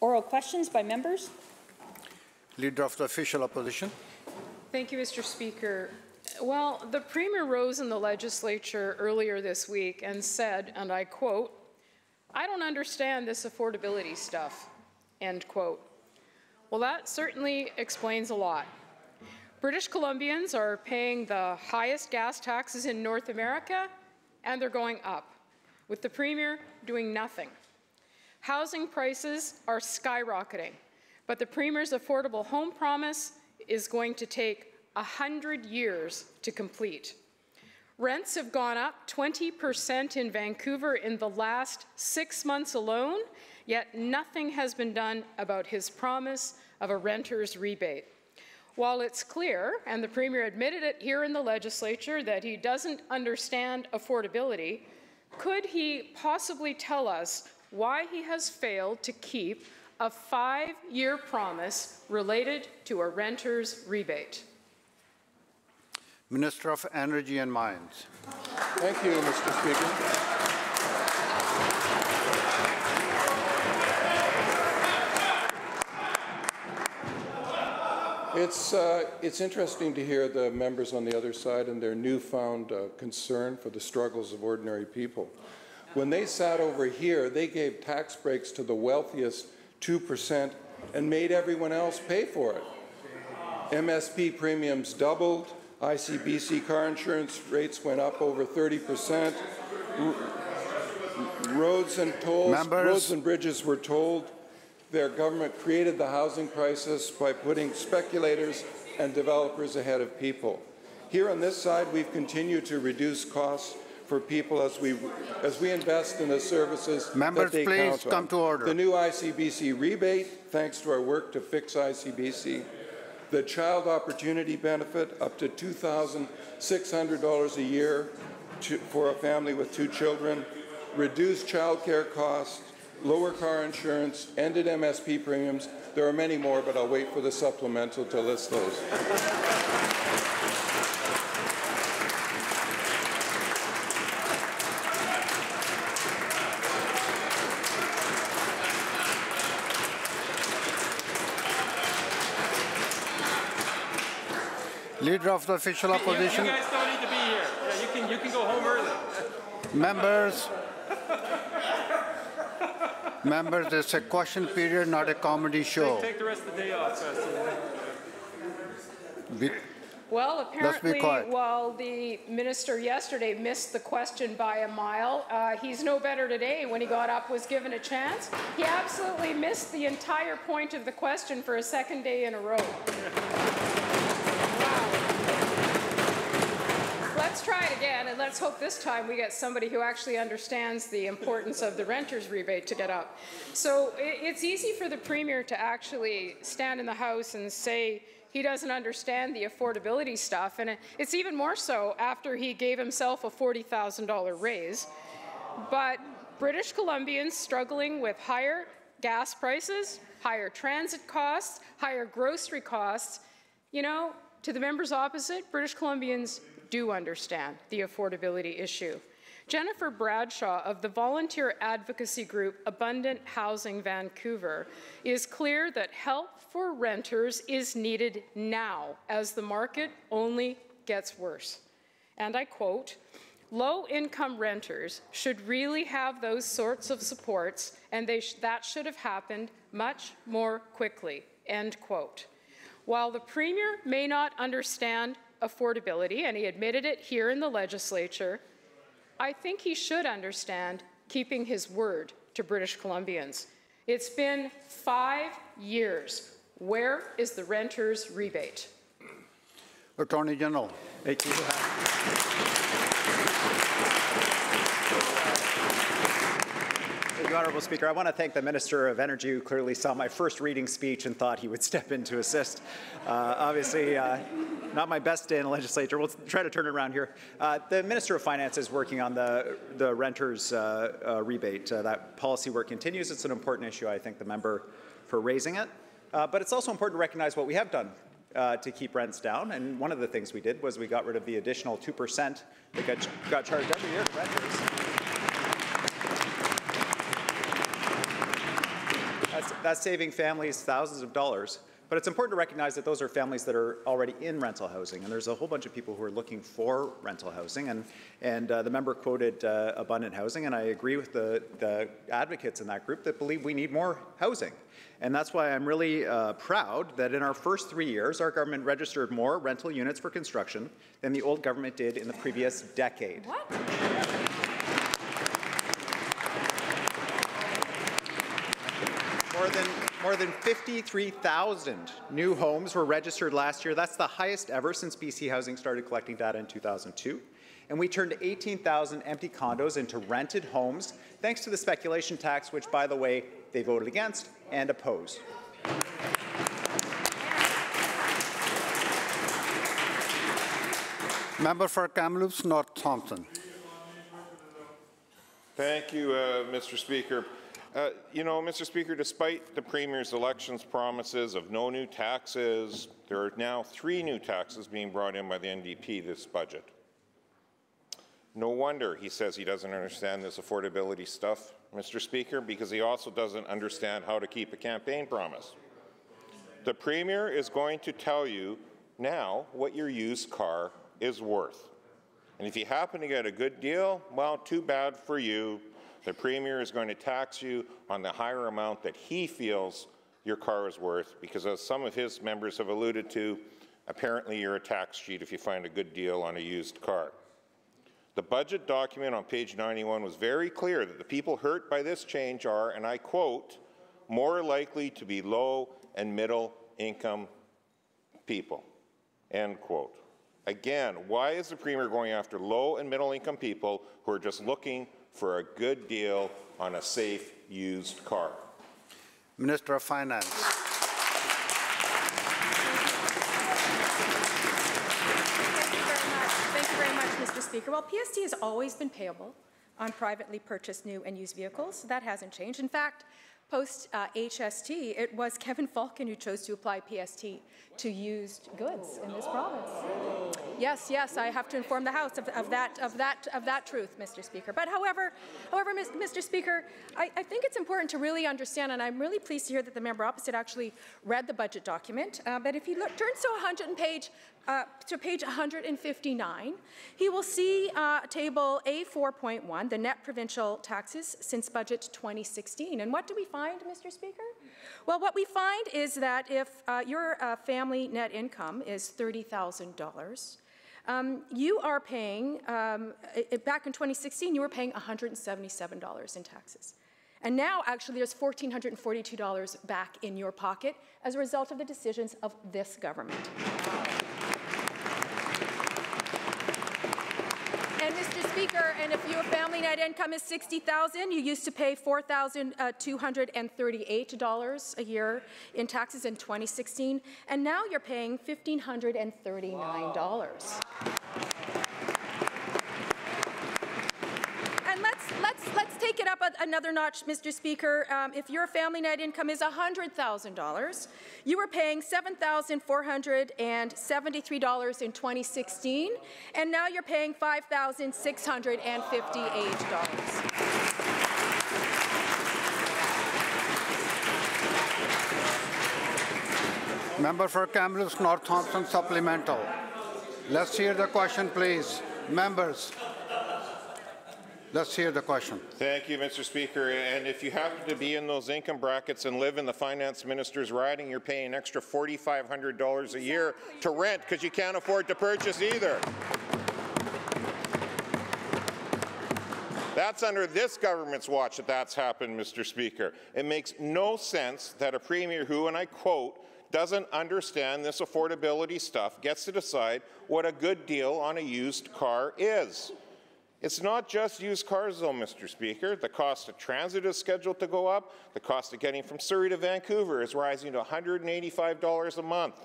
Oral questions by members. Leader of the Official Opposition. Thank you, Mr. Speaker. Well, the Premier rose in the Legislature earlier this week and said, and I quote, "I don't understand this affordability stuff," end quote. Well, that certainly explains a lot. British Columbians are paying the highest gas taxes in North America, and they're going up, with the Premier doing nothing. Housing prices are skyrocketing, but the Premier's affordable home promise is going to take 100 years to complete. Rents have gone up 20% in Vancouver in the last 6 months alone, yet nothing has been done about his promise of a renter's rebate. While it's clear, and the Premier admitted it here in the Legislature, that he doesn't understand affordability, could he possibly tell us why he has failed to keep a 5-year promise related to a renter's rebate? Minister of Energy and Mines. Thank you, Mr. Speaker. It's interesting to hear the members on the other side and their newfound concern for the struggles of ordinary people. When they sat over here, they gave tax breaks to the wealthiest 2% and made everyone else pay for it. MSP premiums doubled, ICBC car insurance rates went up over 30%, roads and bridges were tolled. Their government created the housing crisis by putting speculators and developers ahead of people. Here on this side, we've continued to reduce costs for people as we invest in the services that they count on. Come to order. The new ICBC rebate, thanks to our work to fix ICBC. The child opportunity benefit, up to $2,600 a year for a family with 2 children. Reduced childcare costs, lower car insurance, ended MSP premiums. There are many more, but I'll wait for the supplemental to list those. Leader of the Official Opposition. You guys don't need to be here. Yeah, you can go home early. Members, it's a question period, not a comedy show. Take the rest of the day off, Well, apparently, while the minister yesterday missed the question by a mile, he's no better today. When he got up, was given a chance. He absolutely missed the entire point of the question for a second day in a row. Let's try it again, and let's hope this time we get somebody who actually understands the importance of the renter's rebate to get up. So it's easy for the Premier to actually stand in the House and say he doesn't understand the affordability stuff, and it's even more so after he gave himself a $40,000 raise. But British Columbians struggling with higher gas prices, higher transit costs, higher grocery costs, you know, to the members opposite, British Columbians do understand the affordability issue. Jennifer Bradshaw of the volunteer advocacy group Abundant Housing Vancouver is clear that help for renters is needed now as the market only gets worse. And I quote, "Low-income renters should really have those sorts of supports, and that should have happened much more quickly," end quote. While the Premier may not understand affordability, and he admitted it here in the Legislature, I think he should understand keeping his word to British Columbians. It's been 5 years. Where is the renter's rebate? Attorney General. Thank you. Thank you, Honourable Speaker. I want to thank the Minister of Energy, who clearly saw my first reading speech and thought he would step in to assist. Obviously, not my best day in the Legislature. We'll try to turn it around here. The Minister of Finance is working on the renters rebate. That policy work continues. It's an important issue. I thank the member for raising it. But it's also important to recognize what we have done to keep rents down. And one of the things we did was we got rid of the additional 2% that got charged every year to renters. that's saving families thousands of dollars. But it's important to recognize that those are families that are already in rental housing, and there's a whole bunch of people who are looking for rental housing. And the member quoted abundant housing, and I agree with the advocates in that group that believe we need more housing. And that's why I'm really proud that in our first 3 years, our government registered more rental units for construction than the old government did in the previous decade. What? More than 53,000 new homes were registered last year. That's the highest ever since BC Housing started collecting data in 2002. And we turned 18,000 empty condos into rented homes, thanks to the speculation tax, which, by the way, they voted against and opposed. Member for Kamloops North Thompson. Thank you, Mr. Speaker. You know, Mr. Speaker, despite the Premier's elections promises of no new taxes, there are now 3 new taxes being brought in by the NDP this budget. No wonder he says he doesn't understand this affordability stuff, Mr. Speaker, because he also doesn't understand how to keep a campaign promise. The Premier is going to tell you now what your used car is worth. And if you happen to get a good deal, well, too bad for you. The Premier is going to tax you on the higher amount that he feels your car is worth, because as some of his members have alluded to, apparently you're a tax cheat if you find a good deal on a used car. The budget document on page 91 was very clear that the people hurt by this change are, and I quote, more likely to be low and middle income people, end quote. Again, why is the Premier going after low and middle income people who are just looking for a good deal on a safe used car? Minister of Finance. Thank you very much, Mr. Speaker. Well, PST has always been payable on privately purchased new and used vehicles. That hasn't changed. In fact, post-HST, it was Kevin Falcon who chose to apply PST to used goods in this province. Yes, yes, I have to inform the House of that truth, Mr. Speaker. But however, Mr. Speaker, I think it's important to really understand, and I'm really pleased to hear that the member opposite actually read the budget document. But if he turns to page 159, he will see table A4.1, the net provincial taxes since budget 2016. And what do we find, Mr. Speaker? Well, what we find is that if your family net income is $30,000, you are paying, back in 2016, you were paying $177 in taxes. And now, actually, there's $1,442 back in your pocket as a result of the decisions of this government. And Mr. Speaker, and if your family net income is $60,000, you used to pay $4,238 a year in taxes in 2016, and now you're paying $1,539. And let's take it up another notch, Mr. Speaker. If your family net income is $100,000, you were paying $7,473 in 2016, and now you're paying $5,658. Member for Kamloops North Thompson supplemental. Let's hear the question, please. Members. Let's hear the question. Thank you, Mr. Speaker. And if you happen to be in those income brackets and live in the finance minister's riding, you're paying an extra $4,500 a year to rent because you can't afford to purchase either. That's under this government's watch that's happened, Mr. Speaker. It makes no sense that a Premier who, and I quote, doesn't understand this affordability stuff gets to decide what a good deal on a used car is. It's not just used cars, though, Mr. Speaker. The cost of transit is scheduled to go up. The cost of getting from Surrey to Vancouver is rising to $185 a month.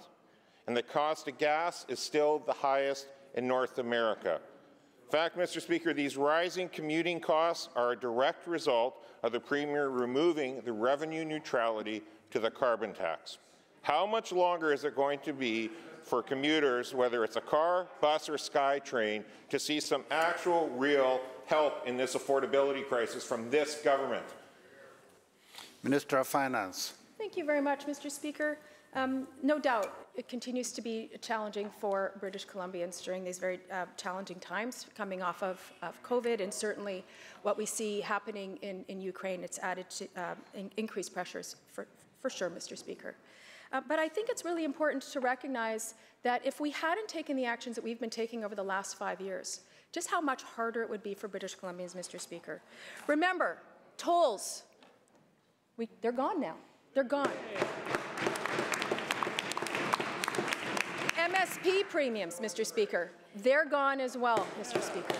And the cost of gas is still the highest in North America. In fact, Mr. Speaker, these rising commuting costs are a direct result of the Premier removing the revenue neutrality to the carbon tax. How much longer is it going to be for commuters, whether it's a car, bus, or SkyTrain, to see some actual, real help in this affordability crisis from this government? Minister of Finance. Thank you very much, Mr. Speaker. No doubt, it continues to be challenging for British Columbians during these very challenging times coming off of COVID, and certainly what we see happening in Ukraine, it's added to increased pressures for sure, Mr. Speaker. But I think it's really important to recognize that if we hadn't taken the actions that we've been taking over the last 5 years, just how much harder it would be for British Columbians, Mr. Speaker. Remember, tolls, they're gone now. They're gone. MSP premiums, Mr. Speaker, they're gone as well, Mr. Speaker.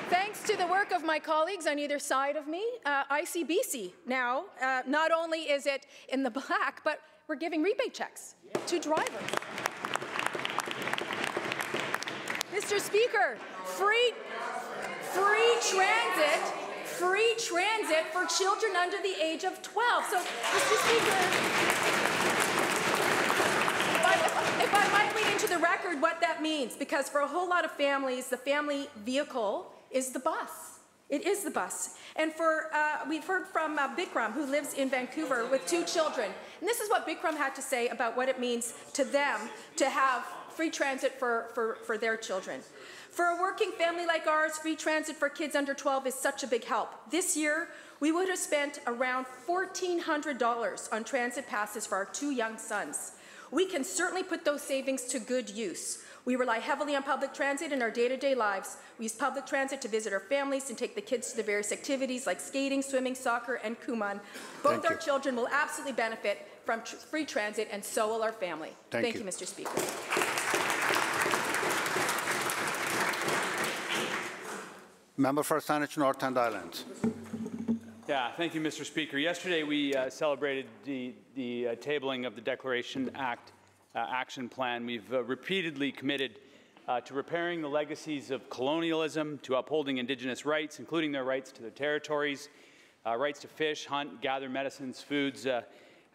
Thanks to the work of my colleagues on either side of me, ICBC now, not only is it in the black, but we're giving rebate checks to drivers. Mr. Speaker, free transit for children under the age of 12. So, Mr. Speaker, if I might read into the record what that means, because for a whole lot of families, the family vehicle is the bus. It is the bus. And we've heard from Bikram, who lives in Vancouver with 2 children. And this is what Bikram had to say about what it means to them to have free transit for their children. For a working family like ours, free transit for kids under 12 is such a big help. This year, we would have spent around $1,400 on transit passes for our 2 young sons. We can certainly put those savings to good use. We rely heavily on public transit in our day-to-day lives. We use public transit to visit our families and take the kids to the various activities like skating, swimming, soccer, and Kumon. Both our children will absolutely benefit from free transit, and so will our family. Thank you, Mr. Speaker. Member for Saanich North and Islands. Yeah, thank you, Mr. Speaker. Yesterday we celebrated the tabling of the Declaration Act Action Plan. We've repeatedly committed to repairing the legacies of colonialism, to upholding Indigenous rights, including their rights to their territories, rights to fish, hunt, gather medicines, foods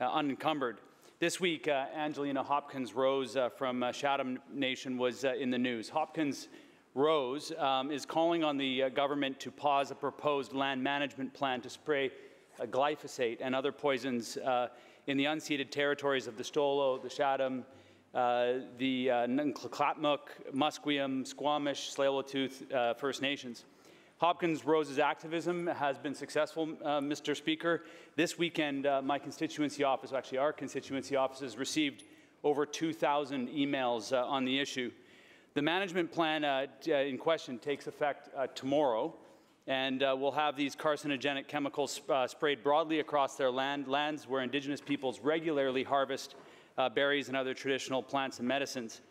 unencumbered. This week, Angelina Hopkins Rose from Chatham Nation was in the news. Hopkins Rose is calling on the government to pause a proposed land management plan to spray glyphosate and other poisons in the unceded territories of the Stolo, the Chatham, the Nklakmuk, Musqueam, Squamish, Tsleil-Waututh First Nations. Hopkins Rose's activism has been successful, Mr. Speaker. This weekend, my constituency office, actually our constituency offices, received over 2,000 emails on the issue. The management plan in question takes effect tomorrow, and we'll have these carcinogenic chemicals sprayed broadly across their lands where Indigenous peoples regularly harvest berries and other traditional plants and medicines.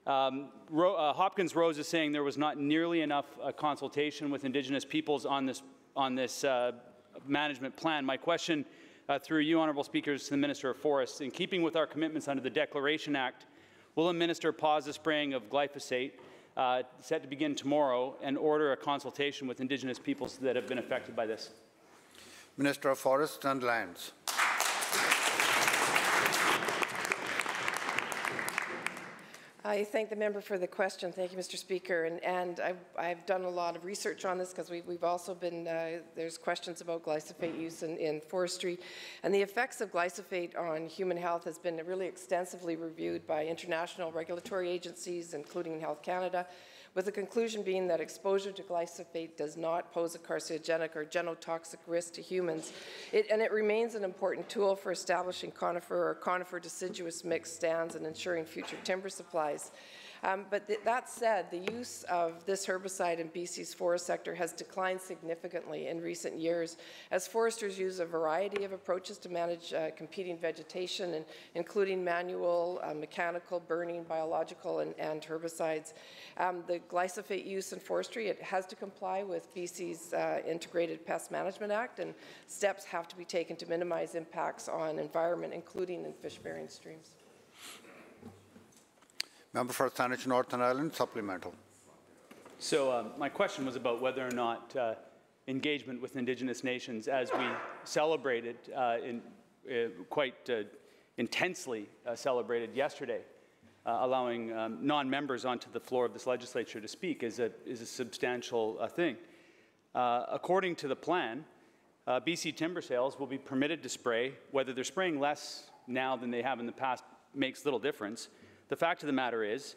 Hopkins Rose is saying there was not nearly enough consultation with Indigenous peoples on this management plan. My question through you, Honourable Speakers, to the Minister of Forests, in keeping with our commitments under the Declaration Act, will the Minister pause the spraying of glyphosate set to begin tomorrow and order a consultation with Indigenous peoples that have been affected by this? Minister of Forests and Lands. I thank the member for the question. Thank you, Mr. Speaker. And I've done a lot of research on this because we've also been, there's questions about glyphosate use in forestry. And the effects of glyphosate on human health has been really extensively reviewed by international regulatory agencies, including Health Canada, with the conclusion being that exposure to glyphosate does not pose a carcinogenic or genotoxic risk to humans. And it remains an important tool for establishing conifer or conifer deciduous mixed stands and ensuring future timber supplies. But that said, the use of this herbicide in BC's forest sector has declined significantly in recent years as foresters use a variety of approaches to manage competing vegetation, including manual, mechanical, burning, biological, and herbicides. The glyphosate use in forestry, it has to comply with BC's Integrated Pest Management Act, and steps have to be taken to minimize impacts on environment, including in fish-bearing streams. Member for Saanich North and Islands, supplemental. So my question was about whether or not engagement with Indigenous nations, as we celebrated, quite intensely celebrated yesterday, allowing non-members onto the floor of this legislature to speak is a substantial thing. According to the plan, BC timber sales will be permitted to spray. Whether they're spraying less now than they have in the past makes little difference. The fact of the matter is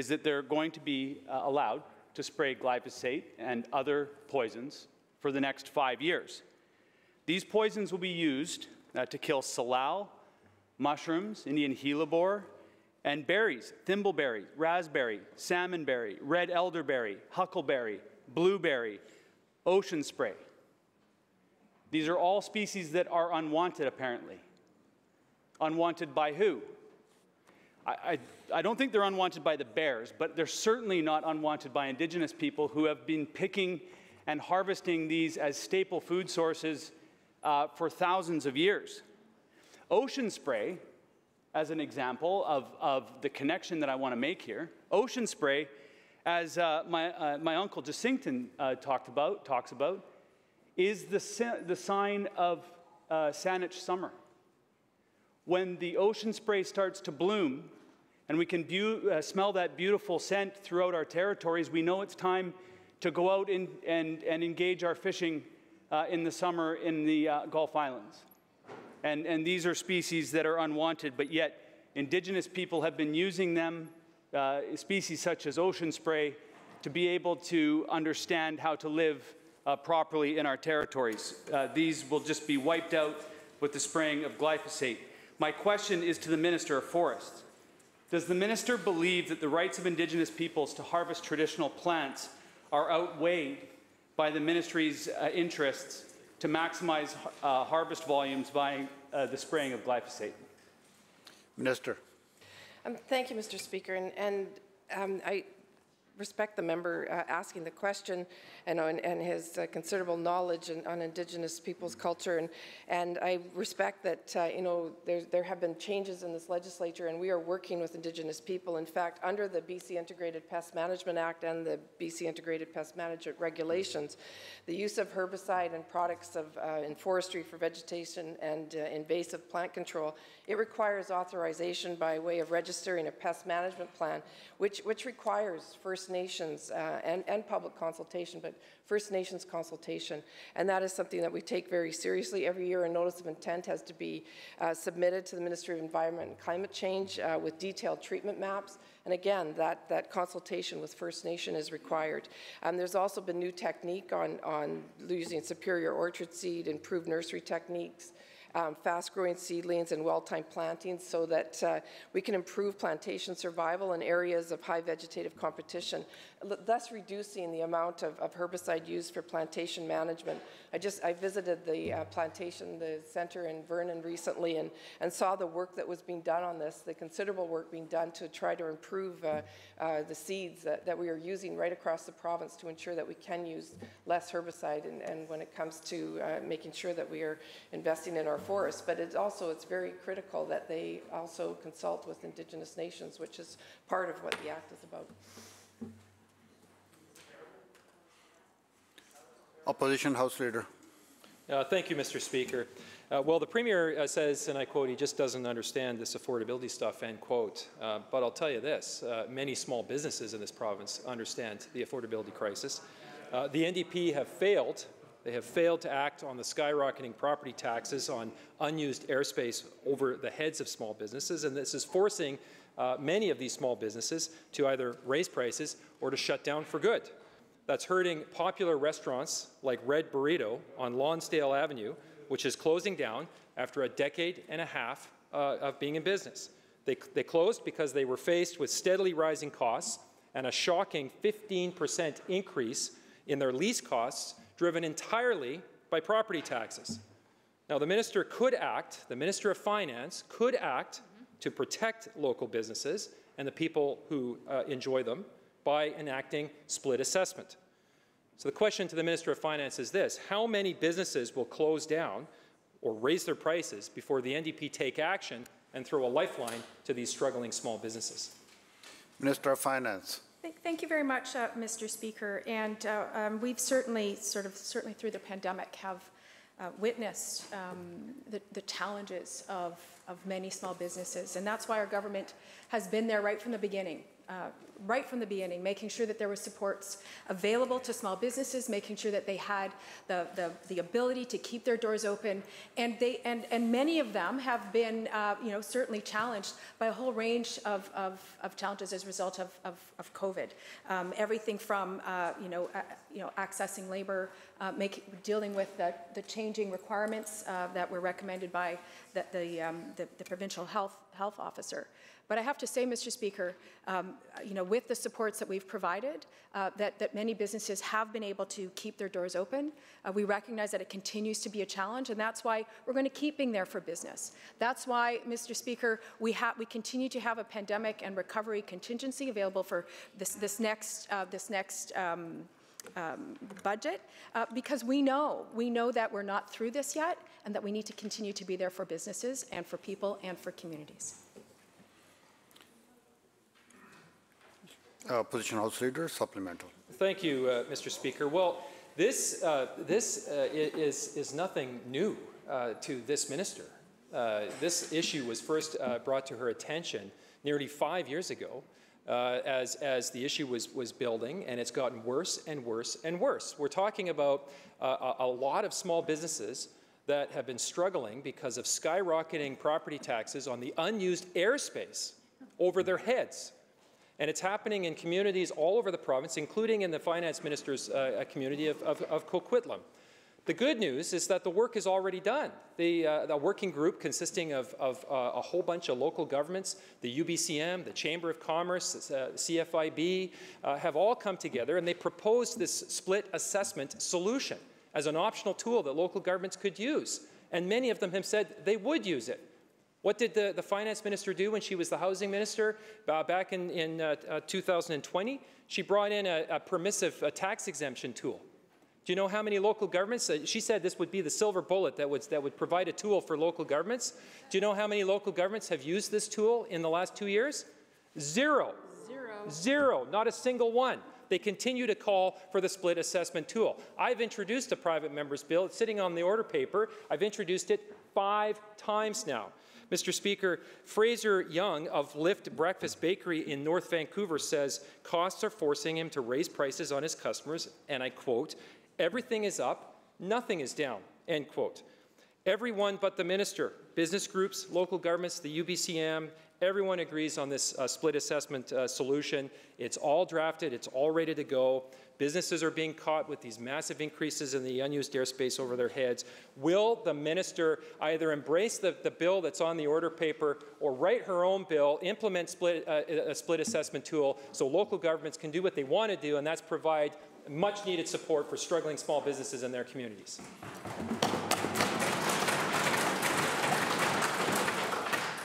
that they're going to be allowed to spray glyphosate and other poisons for the next 5 years. These poisons will be used to kill salal, mushrooms, Indian hellebore, and berries, thimbleberry, raspberry, salmonberry, red elderberry, huckleberry, blueberry, ocean spray. These are all species that are unwanted, apparently. Unwanted by who? I don't think they're unwanted by the bears, but they're certainly not unwanted by Indigenous people who have been picking and harvesting these as staple food sources for thousands of years. Ocean spray, as an example of the connection that I want to make here, ocean spray, as my uncle Jacinton talks about, is the sign of Saanich summer. When the ocean spray starts to bloom and we can smell that beautiful scent throughout our territories, we know it's time to go out and engage our fishing in the summer in the Gulf Islands. And these are species that are unwanted, but yet Indigenous people have been using them, species such as ocean spray, to be able to understand how to live properly in our territories. These will just be wiped out with the spraying of glyphosate. My question is to the Minister of Forests. Does the Minister believe that the rights of Indigenous peoples to harvest traditional plants are outweighed by the Ministry's interests to maximize harvest volumes by the spraying of glyphosate? Minister. Thank you, Mr. Speaker. And I respect the member asking the question and his considerable knowledge on Indigenous people's culture. And I respect that, there have been changes in this legislature and we are working with Indigenous people. In fact, under the BC Integrated Pest Management Act and the BC Integrated Pest Management Regulations, the use of herbicide and products in forestry for vegetation and invasive plant control, it requires authorization by way of registering a pest management plan, which requires First Nations and public consultation, but First Nations consultation. And that is something that we take very seriously. Every year a notice of intent has to be submitted to the Ministry of Environment and Climate Change with detailed treatment maps. And again, that consultation with First Nation is required. There's also been new technique on using superior orchard seed, improved nursery techniques, fast-growing seedlings and well-timed plantings so that we can improve plantation survival in areas of high vegetative competition, thus reducing the amount of herbicide used for plantation management. I visited the the center in Vernon recently and saw the work that was being done on this, the considerable work being done to try to improve the seeds that we are using right across the province to ensure that we can use less herbicide and when it comes to making sure that we are investing in our forests. But it's very critical that they also consult with Indigenous nations, which is part of what the Act is about. Opposition House Leader. Thank you, Mr. Speaker. Well, the Premier says, and I quote, he just doesn't understand this affordability stuff, end quote. But I'll tell you this, many small businesses in this province understand the affordability crisis. The NDP have failed. They have failed to act on the skyrocketing property taxes on unused airspace over the heads of small businesses, and this is forcing many of these small businesses to either raise prices or to shut down for good. That's hurting popular restaurants like Red Burrito on Lonsdale Avenue, which is closing down after a decade and a half of being in business. They closed because they were faced with steadily rising costs and a shocking 15% increase in their lease costs, driven entirely by property taxes. Now, the Minister could act, the Minister of Finance could act to protect local businesses and the people who enjoy them by enacting split assessment. So the question to the Minister of Finance is this: how many businesses will close down or raise their prices before the NDP take action and throw a lifeline to these struggling small businesses? Minister of Finance. Thank you very much, Mr. Speaker. And we've certainly through the pandemic have witnessed the challenges of many small businesses. And that's why our government has been there right from the beginning, right from the beginning, making sure that there were supports available to small businesses, making sure that they had the ability to keep their doors open, and many of them have been certainly challenged by a whole range of challenges as a result of COVID. Everything from accessing labor, dealing with the changing requirements that were recommended by the provincial health officer. But I have to say, Mr. Speaker, with the supports that we've provided, that many businesses have been able to keep their doors open. We recognize that it continues to be a challenge, and that's why we're going to keep being there for business. That's why, Mr. Speaker, we continue to have a pandemic and recovery contingency available for this next budget, because we know that we're not through this yet, and that we need to continue to be there for businesses and for people and for communities. Opposition House Leader, supplemental. Thank you, Mr. Speaker. Well, this is nothing new to this minister. This issue was first brought to her attention nearly 5 years ago as the issue was building, and it's gotten worse and worse and worse. We're talking about a lot of small businesses that have been struggling because of skyrocketing property taxes on the unused airspace over their heads. And it's happening in communities all over the province, including in the finance minister's community of Coquitlam. The good news is that the work is already done. The working group consisting of a whole bunch of local governments, the UBCM, the Chamber of Commerce, CFIB, have all come together, and they proposed this split assessment solution as an optional tool that local governments could use. And many of them have said they would use it. What did the finance minister do when she was the housing minister back in 2020? She brought in a permissive tax exemption tool. Do you know how many local governments? She said this would be the silver bullet that would provide a tool for local governments. Do you know how many local governments have used this tool in the last 2 years? Zero. Zero. Not a single one. They continue to call for the split assessment tool. I've introduced a private member's bill. It's sitting on the order paper. I've introduced it 5 times now. Mr. Speaker, Fraser Young of Lift Breakfast Bakery in North Vancouver says costs are forcing him to raise prices on his customers, and I quote, "Everything is up, nothing is down," end quote. Everyone but the minister, business groups, local governments, the UBCM, everyone agrees on this split assessment solution. It's all drafted, it's all ready to go. Businesses are being caught with these massive increases in the unused airspace over their heads. Will the minister either embrace the bill that's on the order paper or write her own bill, implement a split assessment tool so local governments can do what they want to do, and that's provide much needed support for struggling small businesses in their communities?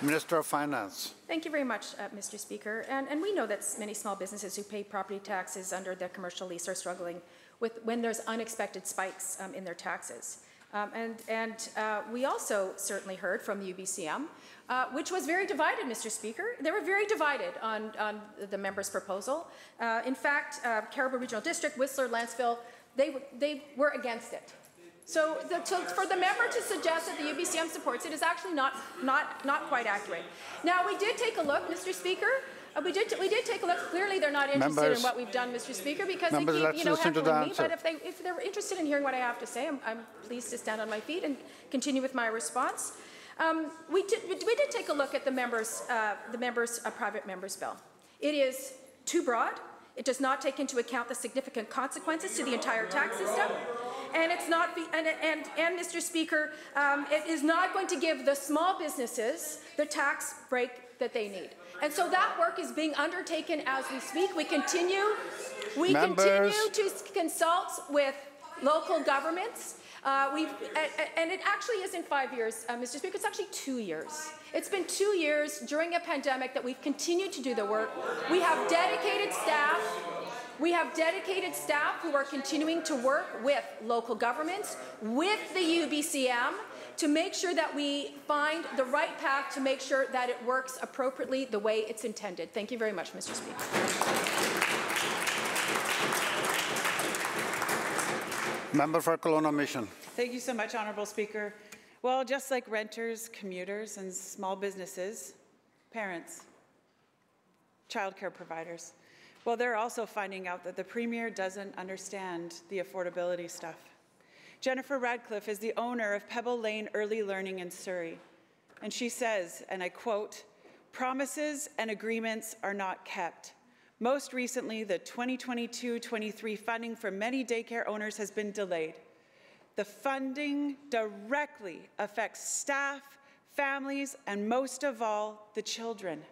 Minister of Finance. Thank you very much, Mr. Speaker. And we know that many small businesses who pay property taxes under their commercial lease are struggling when there's unexpected spikes in their taxes. We also certainly heard from the UBCM, which was very divided, Mr. Speaker. They were very divided on the member's proposal. In fact, Caribou Regional District, Whistler, Lanceville, they were against it. So for the member to suggest that the UBCM supports it is actually not quite accurate. Now, we did take a look, Mr. Speaker. We did take a look. Clearly, they're not interested in what we've done, Mr. Speaker, because they keep heckling me. But if they're interested in hearing what I have to say, I'm pleased to stand on my feet and continue with my response. We did take a look at the member's private member's bill. It is too broad. It does not take into account the significant consequences to the entire tax system. And it's not, and Mr. Speaker, it is not going to give the small businesses the tax break that they need. And so that work is being undertaken as we speak. We continue to consult with local governments. And it actually isn't 5 years, Mr. Speaker, it's actually 2 years. It's been 2 years during a pandemic that we've continued to do the work. We have dedicated staff. We have dedicated staff who are continuing to work with local governments, with the UBCM, to make sure that we find the right path to make sure that it works appropriately the way it's intended. Thank you very much, Mr. Speaker. Member for Kelowna Mission. Thank you so much, Honourable Speaker. Well, just like renters, commuters, and small businesses, parents childcare providers. Well, they're also finding out that the Premier doesn't understand the affordability stuff. Jennifer Radcliffe is the owner of Pebble Lane Early Learning in Surrey, and she says, and I quote, "Promises and agreements are not kept. Most recently, the 2022-23 funding for many daycare owners has been delayed. The funding directly affects staff, families, and most of all, the children.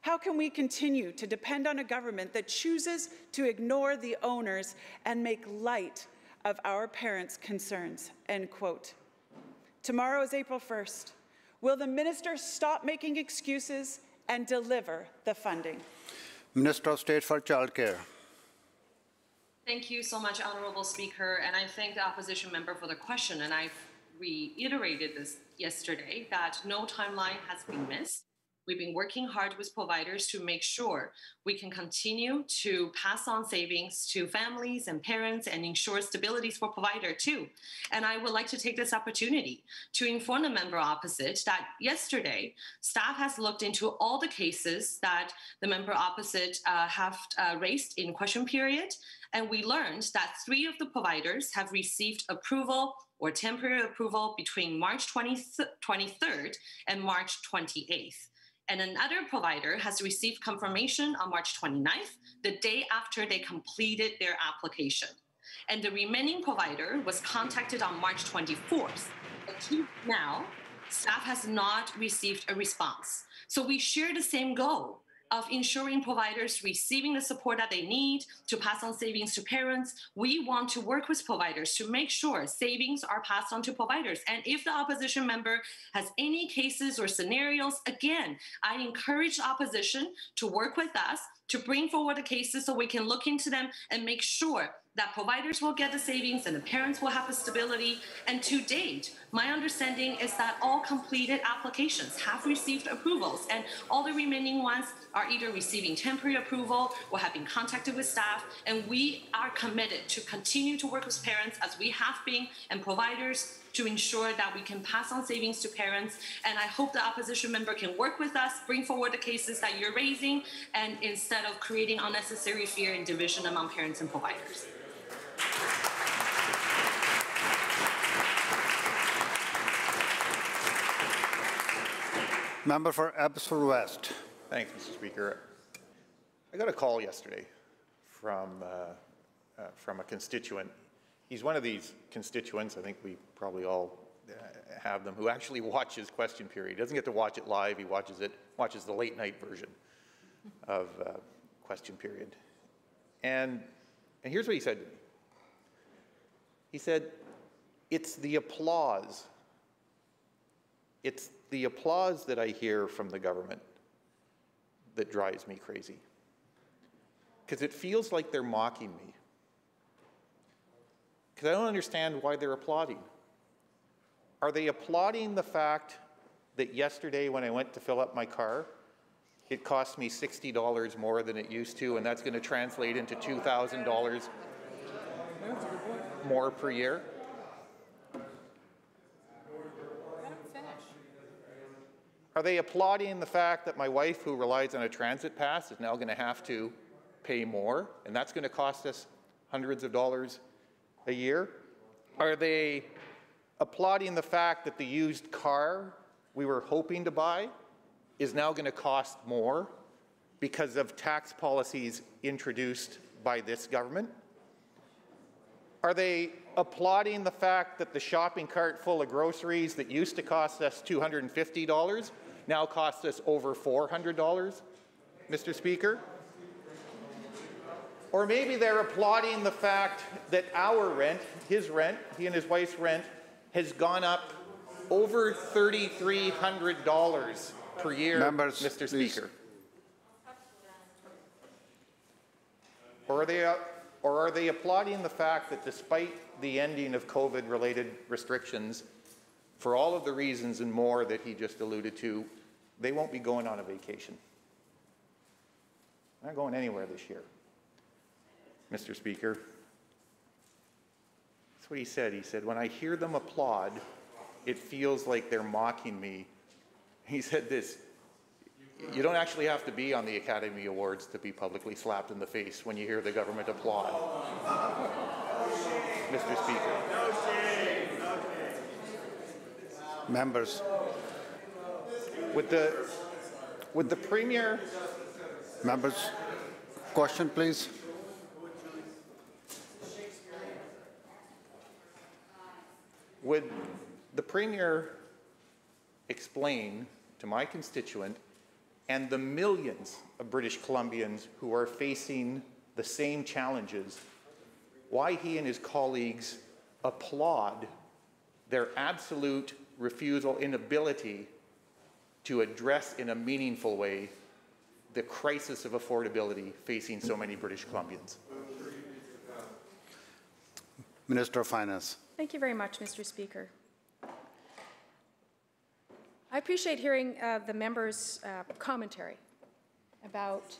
How can we continue to depend on a government that chooses to ignore the owners and make light of our parents' concerns?" End quote. Tomorrow is April 1st. Will the minister stop making excuses and deliver the funding? Minister of State for Childcare. Thank you so much, Honourable Speaker, and I thank the opposition member for the question, and I've reiterated this yesterday, that no timeline has been missed. We've been working hard with providers to make sure we can continue to pass on savings to families and parents and ensure stability for provider too. And I would like to take this opportunity to inform the member opposite that yesterday, staff has looked into all the cases that the member opposite have raised in question period. And we learned that 3 of the providers have received approval or temporary approval between March 23rd and March 28th. And another provider has received confirmation on March 29th, the day after they completed their application. And the remaining provider was contacted on March 24th. Until now, staff has not received a response. So we share the same goal of ensuring providers receiving the support that they need to pass on savings to parents. We want to work with providers to make sure savings are passed on to providers. And if the opposition member has any cases or scenarios, again, I encourage the opposition to work with us to bring forward the cases so we can look into them and make sure that providers will get the savings and the parents will have the stability. And to date, my understanding is that all completed applications have received approvals, and all the remaining ones are either receiving temporary approval or have been contacted with staff. And we are committed to continue to work with parents as we have been and providers to ensure that we can pass on savings to parents. And I hope the opposition member can work with us, bring forward the cases that you're raising, and instead of creating unnecessary fear and division among parents and providers. Member for Abbotsford West. Thanks, Mr. Speaker. I got a call yesterday from a constituent. He's one of these constituents, I think we probably all have them, who actually watches question period. He doesn't get to watch it live, he watches the late night version of question period. And here's what he said to me. He said, "It's the applause. It's the applause that I hear from the government that drives me crazy. Because it feels like they're mocking me. Because I don't understand why they're applauding. Are they applauding the fact that yesterday when I went to fill up my car, it cost me $60 more than it used to, and that's going to translate into $2,000 more per year? Are they applauding the fact that my wife, who relies on a transit pass, is now going to have to pay more, and that's going to cost us hundreds of dollars a year? Are they applauding the fact that the used car we were hoping to buy is now going to cost more because of tax policies introduced by this government? Are they applauding the fact that the shopping cart full of groceries that used to cost us $250 now costs us over $400, Mr. Speaker? Or maybe they're applauding the fact that our rent, his rent, he and his wife's rent, has gone up over $3,300 per year, Members, Mr. please. Speaker. Or are they applauding the fact that despite the ending of COVID-related restrictions, for all of the reasons and more that he just alluded to, they won't be going on a vacation? They're not going anywhere this year, Mr. Speaker. That's what he said. He said, when I hear them applaud, it feels like they're mocking me. He said this, You don't actually have to be on the Academy Awards to be publicly slapped in the face when you hear the government applaud. Mr. Speaker. Members. Would the Premier... Members, question please. Would the Premier explain to my constituent and the millions of British Columbians who are facing the same challenges why he and his colleagues applaud their absolute refusal, inability to address in a meaningful way the crisis of affordability facing so many British Columbians? Minister of Finance. Thank you very much, Mr. Speaker. I appreciate hearing the members' commentary about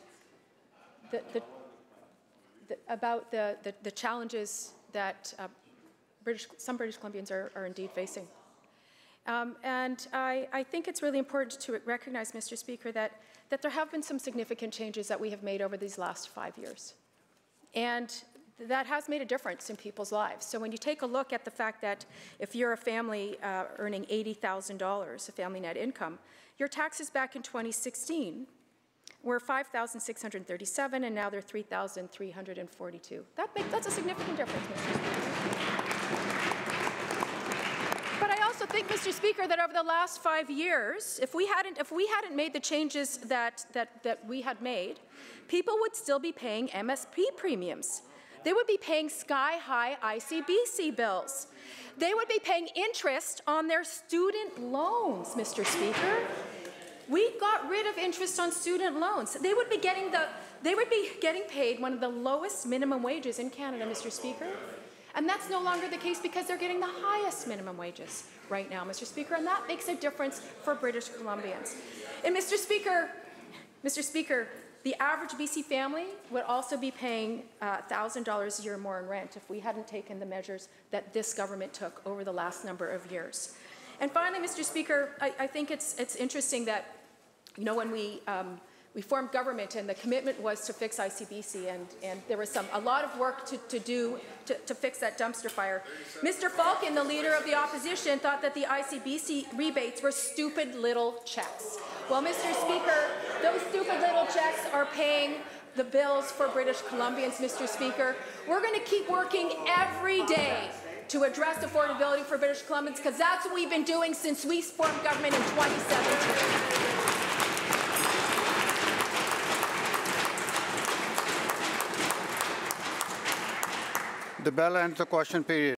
the challenges that some British Columbians are indeed facing. And I think it's really important to recognize, Mr. Speaker, that there have been some significant changes that we have made over these last 5 years. And that has made a difference in people's lives. So when you take a look at the fact that if you're a family earning $80,000, a family net income, your taxes back in 2016 were $5,637, and now they're $3,342. That's a significant difference, Mr. Speaker. But I also think, Mr. Speaker, that over the last 5 years, if we hadn't made the changes that we had made, people would still be paying MSP premiums. They would be paying sky-high ICBC bills. They would be paying interest on their student loans, Mr. Speaker. We got rid of interest on student loans. They would be getting paid one of the lowest minimum wages in Canada, Mr. Speaker. And that's no longer the case because they're getting the highest minimum wages right now, Mr. Speaker, and that makes a difference for British Columbians. And Mr. Speaker, the average BC family would also be paying $1,000 a year more in rent if we hadn't taken the measures that this government took over the last number of years. And finally, Mr. Speaker, I think it's interesting that, you know, when we formed government and the commitment was to fix ICBC, and there was a lot of work to do to fix that dumpster fire. Mr. Falcon, the leader of the opposition, thought that the ICBC rebates were stupid little checks. Well, Mr. Speaker, those stupid little checks are paying the bills for British Columbians, Mr. Speaker. We're going to keep working every day to address affordability for British Columbians, because that's what we've been doing since we formed government in 2017. The bell ends the question period.